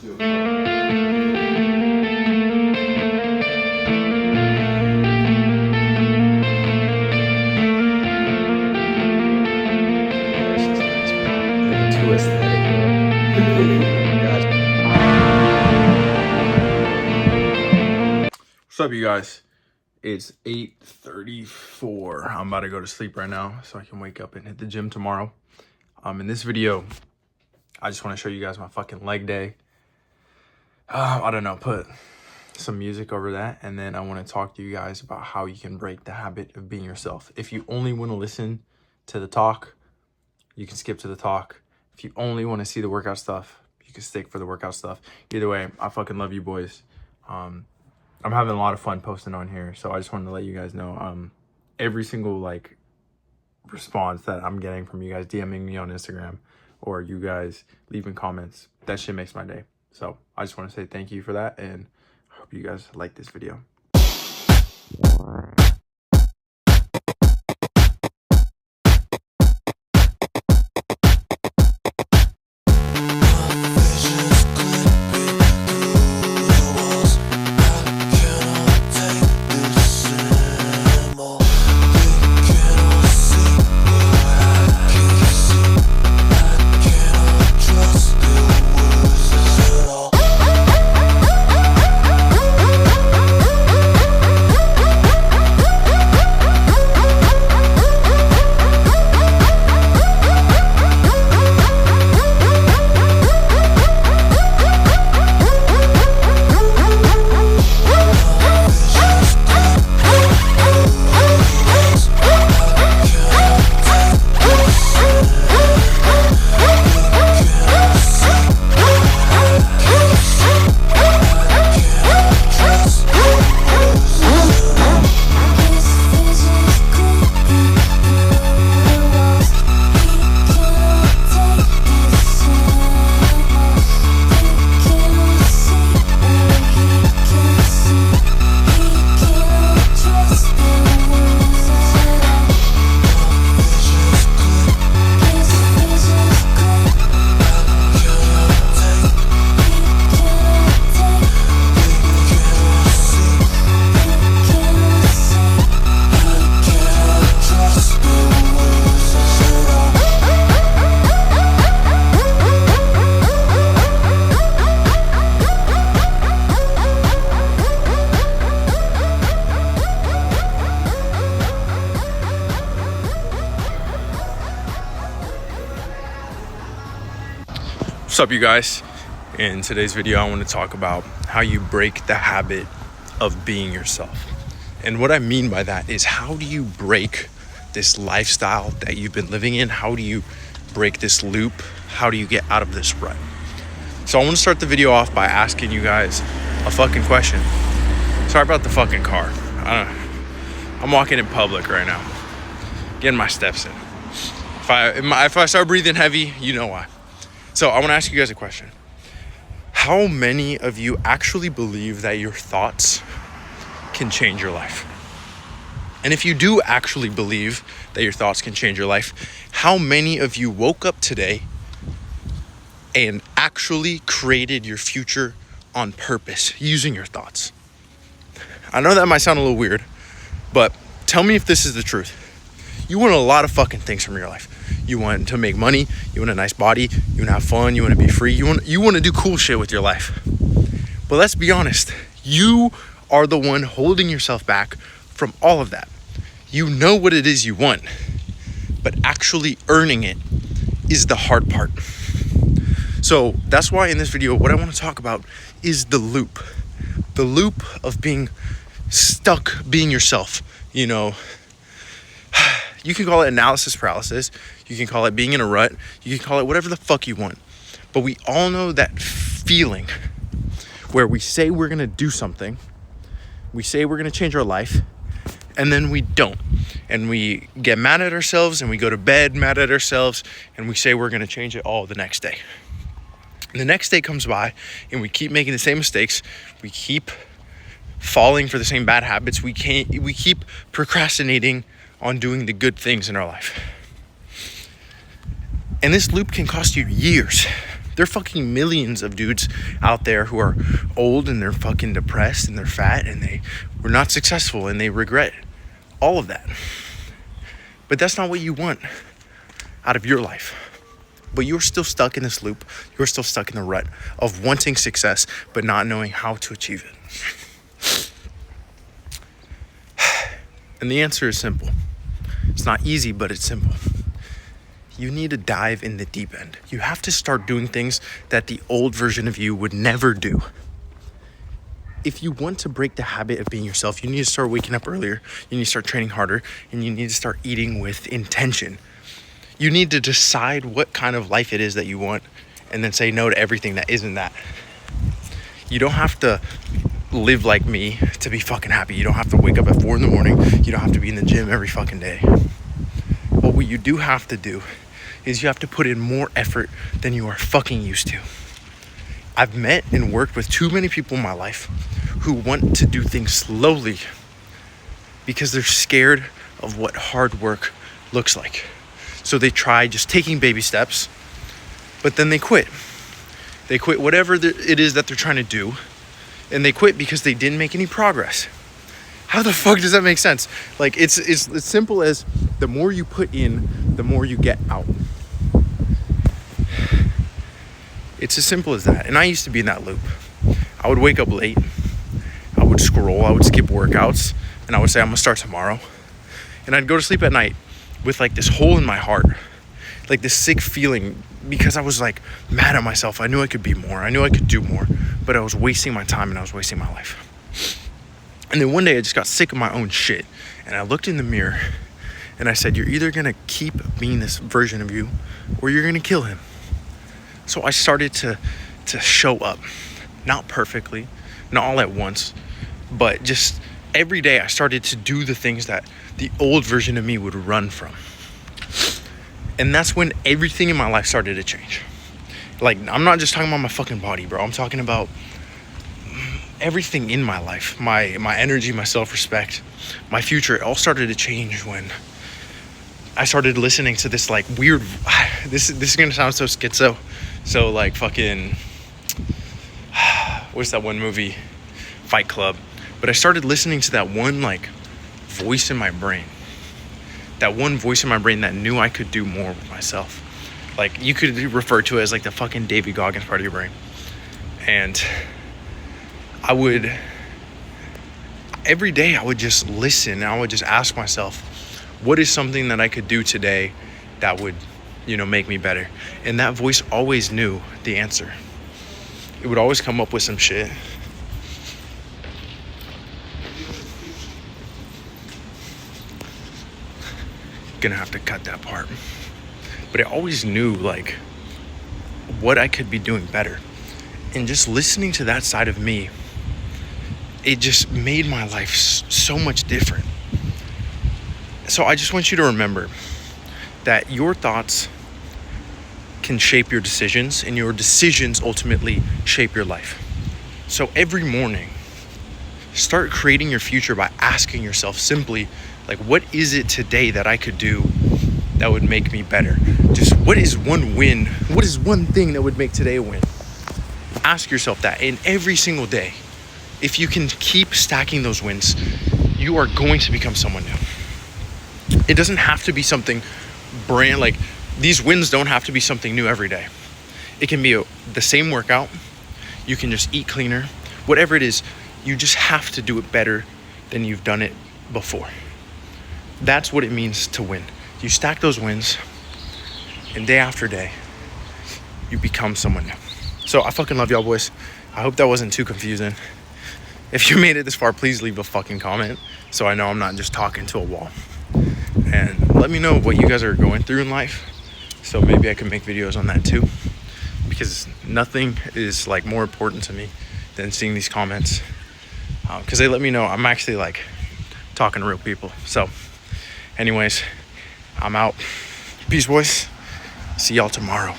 What's up, you guys? It's 8:34. I'm about to go to sleep right now so I can wake up and hit the gym tomorrow. In this video, I just want to show you guys my fucking leg day. I don't know, put some music over that, and then I want to talk to you guys about how you can break the habit of being yourself. If you only want to listen to the talk, you can skip to the talk. If you only want to see the workout stuff, you can stick for the workout stuff. Either way, I fucking love you boys. I'm having a lot of fun posting on here, so I just wanted to let you guys know every single response that I'm getting from you guys DMing me on Instagram or you guys leaving comments, that shit makes my day. So I just want to say thank you for that, and I hope you guys like this video. What's up, you guys? In today's video, I want to talk about how you break the habit of being yourself. And what I mean by that is, how do you break this lifestyle that you've been living in? How do you break this loop? How do you get out of this rut? So I want to start the video off by asking you guys a fucking question. Sorry about the fucking car. I'm walking in public right now, getting my steps in. If I start breathing heavy, you know why. So I want to ask you guys a question. How many of you actually believe that your thoughts can change your life? And if you do actually believe that your thoughts can change your life, how many of you woke up today and actually created your future on purpose using your thoughts? I know that might sound a little weird, but tell me if this is the truth. You want a lot of fucking things from your life. You want to make money, you want a nice body, you want to have fun, you want to be free, you want to do cool shit with your life. But let's be honest, you are the one holding yourself back from all of that. You know what it is you want, but actually earning it is the hard part. So that's why in this video, what I want to talk about is the loop of being stuck being yourself. You know, you can call it analysis paralysis, you can call it being in a rut, you can call it whatever the fuck you want. But we all know that feeling where we say we're gonna do something, we say we're gonna change our life, and then we don't. And we get mad at ourselves and we go to bed mad at ourselves and we say we're gonna change it all the next day. And the next day comes by and we keep making the same mistakes, we keep falling for the same bad habits, we keep procrastinating on doing the good things in our life. And this loop can cost you years. There are fucking millions of dudes out there who are old and they're fucking depressed and they're fat and they were not successful and they regret all of that. But that's not what you want out of your life. But you're still stuck in this loop. You're still stuck in the rut of wanting success, but not knowing how to achieve it. And the answer is simple. It's not easy, but it's simple. You need to dive in the deep end. You have to start doing things that the old version of you would never do. If you want to break the habit of being yourself, you need to start waking up earlier. You need to start training harder, and you need to start eating with intention. You need to decide what kind of life it is that you want and then say no to everything that isn't that. You don't have to live like me to be fucking happy. You don't have to wake up at 4 a.m. You don't have to be in the gym every fucking day. But what you do have to do is you have to put in more effort than you are fucking used to. I've met and worked with too many people in my life who want to do things slowly because they're scared of what hard work looks like. So they try just taking baby steps, but then they quit. They quit whatever it is that they're trying to do, and they quit because they didn't make any progress. How the fuck does that make sense? Like, it's as simple as the more you put in, the more you get out. It's as simple as that. And I used to be in that loop. I would wake up late. I would scroll. I would skip workouts. And I would say, I'm going to start tomorrow. And I'd go to sleep at night with like this hole in my heart, like this sick feeling, because I was like mad at myself. I knew I could be more. I knew I could do more, but I was wasting my time and I was wasting my life. And then one day I just got sick of my own shit, and I looked in the mirror and I said, you're either gonna keep being this version of you or you're gonna kill him. So I started to show up, not perfectly, not all at once, but just every day I started to do the things that the old version of me would run from. And that's when everything in my life started to change. Like, I'm not just talking about my fucking body, bro. I'm talking about everything in my life. My energy, my self-respect, my future. It all started to change when I started listening to this like weird, this is gonna sound so schizo. So like fucking, what's that one movie? Fight Club. But I started listening to that one like voice in my brain. That one voice in my brain that knew I could do more with myself. Like, you could refer to it as like the fucking David Goggins part of your brain. And every day I would just listen and I would just ask myself, what is something that I could do today that would, make me better? And that voice always knew the answer. It would always come up with some shit. Gonna have to cut that part. But I always knew like what I could be doing better. And just listening to that side of me, it just made my life so much different. So I just want you to remember that your thoughts can shape your decisions, and your decisions ultimately shape your life. So every morning, start creating your future by asking yourself simply, like, what is it today that I could do that would make me better? Just what is one win? What is one thing that would make today a win? Ask yourself that. And every single day, if you can keep stacking those wins, you are going to become someone new. It doesn't have to be something brand, like these wins don't have to be something new every day. It can be the same workout. You can just eat cleaner. Whatever it is, you just have to do it better than you've done it before. That's what it means to win. You stack those wins, and day after day, you become someone new. So I fucking love y'all, boys. I hope that wasn't too confusing. If you made it this far, please leave a fucking comment so I know I'm not just talking to a wall. And let me know what you guys are going through in life, so maybe I can make videos on that too, because nothing is like more important to me than seeing these comments, because they let me know I'm actually like talking to real people. So anyways, I'm out. Peace, boys. See y'all tomorrow.